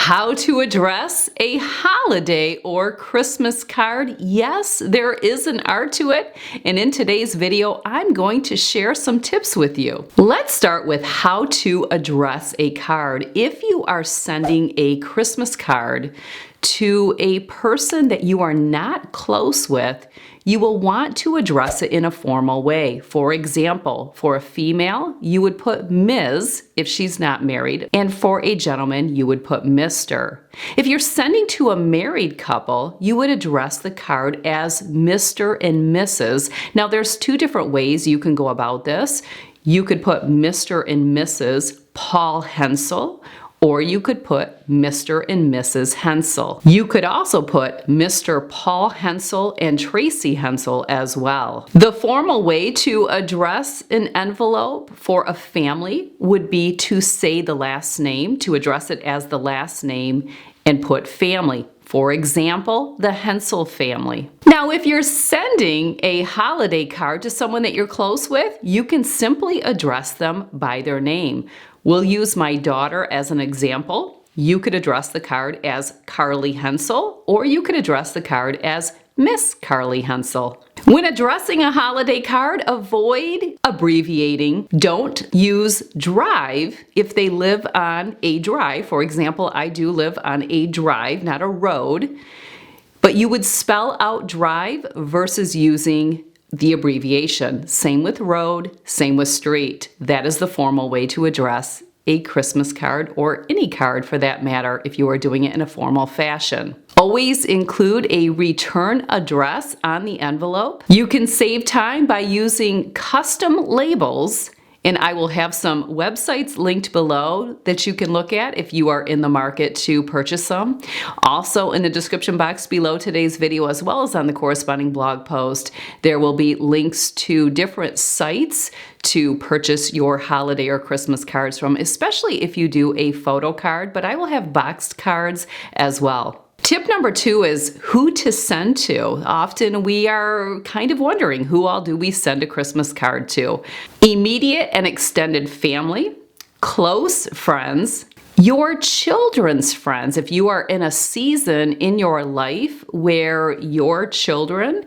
How to address a holiday or Christmas card? Yes, there is an art to it, and in today's video, I'm going to share some tips with you. Let's start with how to address a card. If you are sending a Christmas card to a person that you are not close with, you will want to address it in a formal way. For example, for a female, you would put Ms. if she's not married, and for a gentleman, you would put Mr. If you're sending to a married couple, you would address the card as Mr. and Mrs. Now, there's two different ways you can go about this. You could put Mr. and Mrs. Paul Hensel, or you could put Mr. and Mrs. Hensel. You could also put Mr. Paul Hensel and Tracy Hensel as well. The formal way to address an envelope for a family would be to say the last name, to address it as the last name and put family. For example, the Hensel family. Now, if you're sending a holiday card to someone that you're close with, you can simply address them by their name. We'll use my daughter as an example. You could address the card as Carly Hensel, or you could address the card as Miss Carly Hensel. When addressing a holiday card, avoid abbreviating. Don't use drive if they live on a drive. For example, I do live on a drive, not a road. But you would spell out drive versus using the abbreviation. Same with road, same with street. That is the formal way to address a Christmas card, or any card for that matter, if you are doing it in a formal fashion. Always include a return address on the envelope. You can save time by using custom labels, and I will have some websites linked below that you can look at if you are in the market to purchase some. Also, in the description box below today's video, as well as on the corresponding blog post, there will be links to different sites to purchase your holiday or Christmas cards from, especially if you do a photo card, but I will have boxed cards as well. Tip number 2 is who to send to. Often we are kind of wondering, who all do we send a Christmas card to? Immediate and extended family, close friends, your children's friends. If you are in a season in your life where your children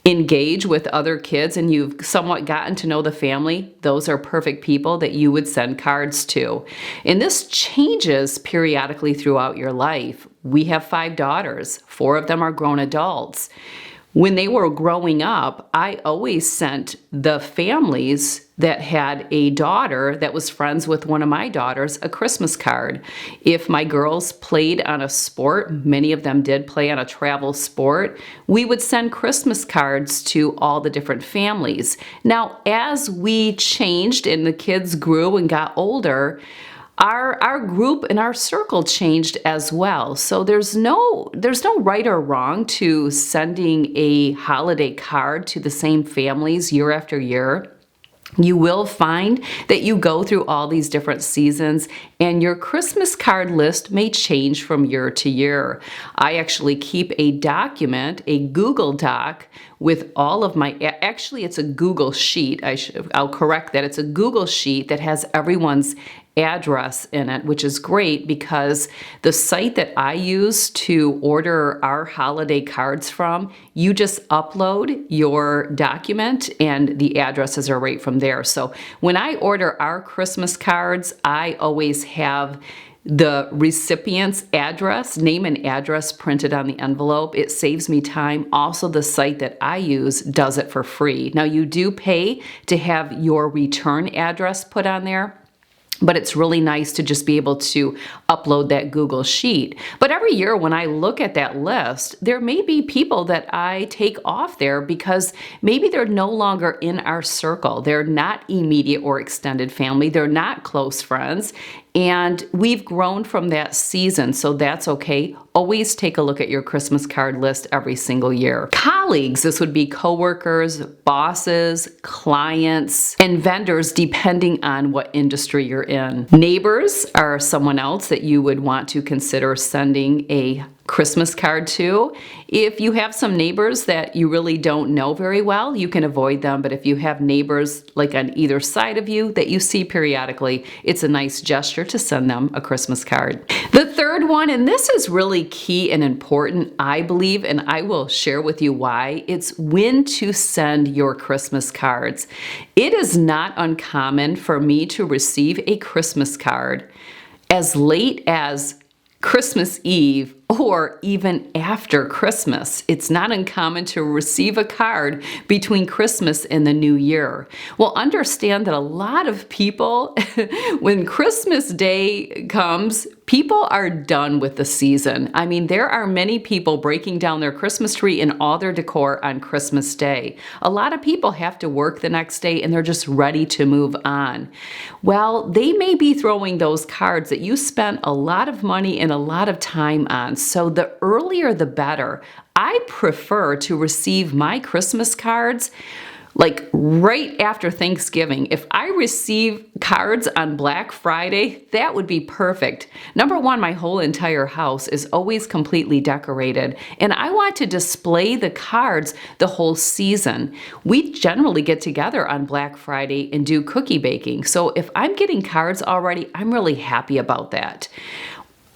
engage with other kids and you've somewhat gotten to know the family, those are perfect people that you would send cards to. And this changes periodically throughout your life. We have 5 daughters. 4 of them are grown adults. When they were growing up, I always sent the families that had a daughter that was friends with one of my daughters a Christmas card. If my girls played on a sport, many of them did play on a travel sport, we would send Christmas cards to all the different families. Now, as we changed and the kids grew and got older, our group and our circle changed as well. So there's no right or wrong to sending a holiday card to the same families year after year. You will find that you go through all these different seasons and your Christmas card list may change from year to year. I actually keep a document, a Google Doc, with all of my, actually it's a Google Sheet. I'll correct that. It's a Google Sheet that has everyone's address in it, which is great because the site that I use to order our holiday cards from, you just upload your document and the addresses are right from there. So when I order our Christmas cards, I always have the recipient's address, name and address printed on the envelope. It saves me time. Also, the site that I use does it for free. Now, you do pay to have your return address put on there, but it's really nice to just be able to upload that Google Sheet. But every year when I look at that list, there may be people that I take off there because maybe they're no longer in our circle. They're not immediate or extended family. They're not close friends. And we've grown from that season, so that's okay. Always take a look at your Christmas card list every single year. Colleagues, this would be coworkers, bosses, clients, and vendors depending on what industry you're in. Neighbors are someone else that you would want to consider sending a Christmas card to. If you have some neighbors that you really don't know very well, you can avoid them. But if you have neighbors like on either side of you that you see periodically, it's a nice gesture to send them a Christmas card. The third one, and this is really key and important, I believe, and I will share with you why, it's when to send your Christmas cards. It is not uncommon for me to receive a Christmas card as late as Christmas Eve or even after Christmas. It's not uncommon to receive a card between Christmas and the New Year. Well, understand that a lot of people, when Christmas Day comes, people are done with the season. I mean, there are many people breaking down their Christmas tree and all their decor on Christmas Day. A lot of people have to work the next day and they're just ready to move on. Well, they may be throwing those cards that you spent a lot of money and a lot of time on. So the earlier the better. I prefer to receive my Christmas cards like right after Thanksgiving. If I receive cards on Black Friday, that would be perfect. Number one, my whole entire house is always completely decorated, and I want to display the cards the whole season. We generally get together on Black Friday and do cookie baking. So if I'm getting cards already, I'm really happy about that.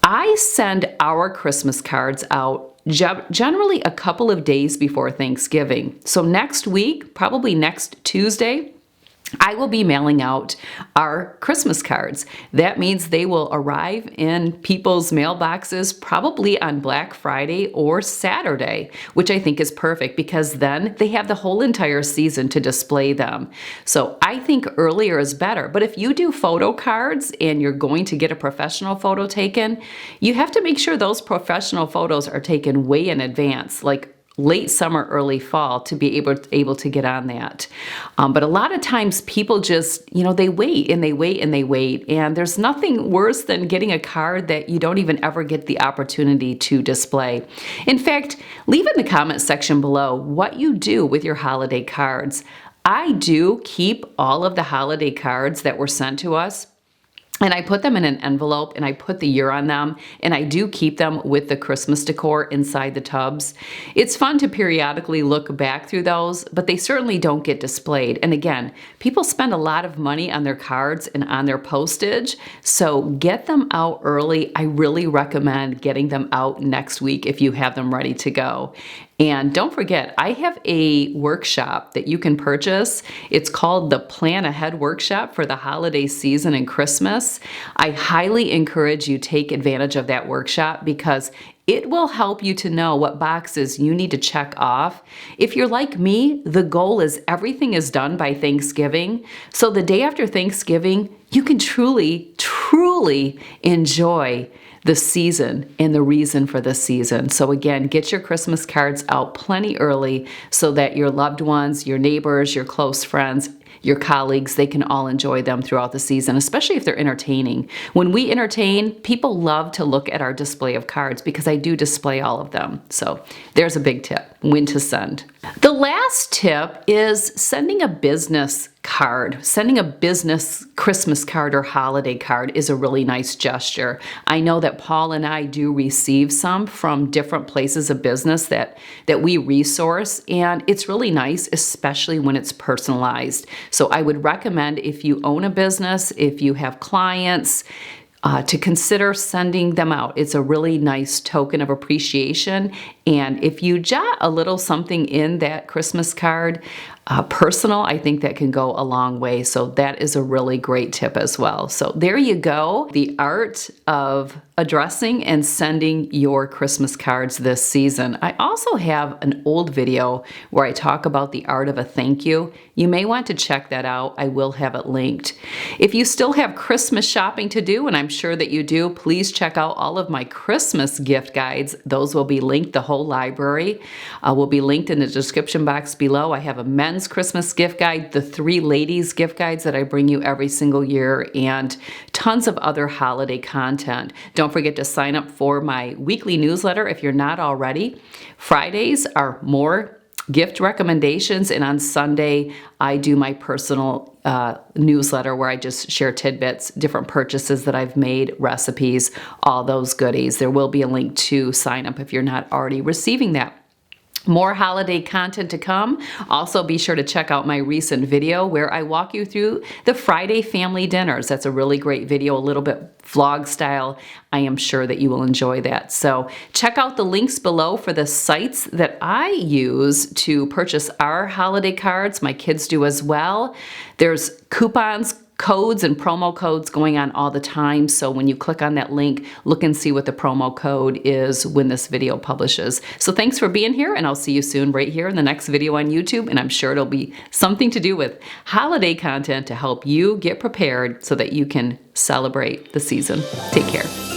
I send our Christmas cards out generally a couple of days before Thanksgiving. So next week, probably next Tuesday, I will be mailing out our Christmas cards. That means they will arrive in people's mailboxes probably on Black Friday or Saturday, which I think is perfect because then they have the whole entire season to display them. So I think earlier is better. But if you do photo cards and you're going to get a professional photo taken, you have to make sure those professional photos are taken way in advance, like late summer, early fall, to be able to get on that. But a lot of times people just, they wait and they wait and they wait. And there's nothing worse than getting a card that you don't even ever get the opportunity to display. In fact, leave in the comment section below what you do with your holiday cards. I do keep all of the holiday cards that were sent to us, and I put them in an envelope and I put the year on them, and I do keep them with the Christmas decor inside the tubs. It's fun to periodically look back through those, but they certainly don't get displayed. And again, people spend a lot of money on their cards and on their postage, so get them out early. I really recommend getting them out next week if you have them ready to go. And don't forget, I have a workshop that you can purchase. It's called the Plan Ahead Workshop for the holiday season and Christmas. I highly encourage you take advantage of that workshop because it will help you to know what boxes you need to check off. If you're like me, the goal is everything is done by Thanksgiving. So the day after Thanksgiving, you can truly, truly enjoy the season and the reason for the season. So again, get your Christmas cards out plenty early so that your loved ones, your neighbors, your close friends, your colleagues, they can all enjoy them throughout the season, especially if they're entertaining. When we entertain, people love to look at our display of cards because I do display all of them. So there's a big tip, when to send. The last tip is sending a business card. Sending a business Christmas card or holiday card is a really nice gesture. I know that Paul and I do receive some from different places of business that we resource, and it's really nice, especially when it's personalized. So I would recommend, if you own a business, if you have clients, to consider sending them out. It's a really nice token of appreciation. And if you jot a little something in that Christmas card, personal, I think that can go a long way. So that is a really great tip as well. So there you go, the art of addressing and sending your Christmas cards this season. I also have an old video where I talk about the art of a thank you. You may want to check that out. I will have it linked. If you still have Christmas shopping to do, and I'm sure that you do, please check out all of my Christmas gift guides. Those will be linked, the whole library will be linked in the description box below. I have a men's Christmas gift guide, the 3 ladies gift guides that I bring you every single year, and tons of other holiday content. Don't forget to sign up for my weekly newsletter if you're not already. Fridays are more gift recommendations, and on Sunday I do my personal newsletter where I just share tidbits, different purchases that I've made, recipes, all those goodies. There will be a link to sign up if you're not already receiving that. More holiday content to come. Also, be sure to check out my recent video where I walk you through the Friday family dinners. That's a really great video, a little bit vlog style. I am sure that you will enjoy that. So check out the links below for the sites that I use to purchase our holiday cards. My kids do as well. There's coupons, codes, and promo codes going on all the time. So when you click on that link, look and see what the promo code is when this video publishes. So thanks for being here, and I'll see you soon right here in the next video on YouTube. And I'm sure it'll be something to do with holiday content to help you get prepared so that you can celebrate the season. Take care.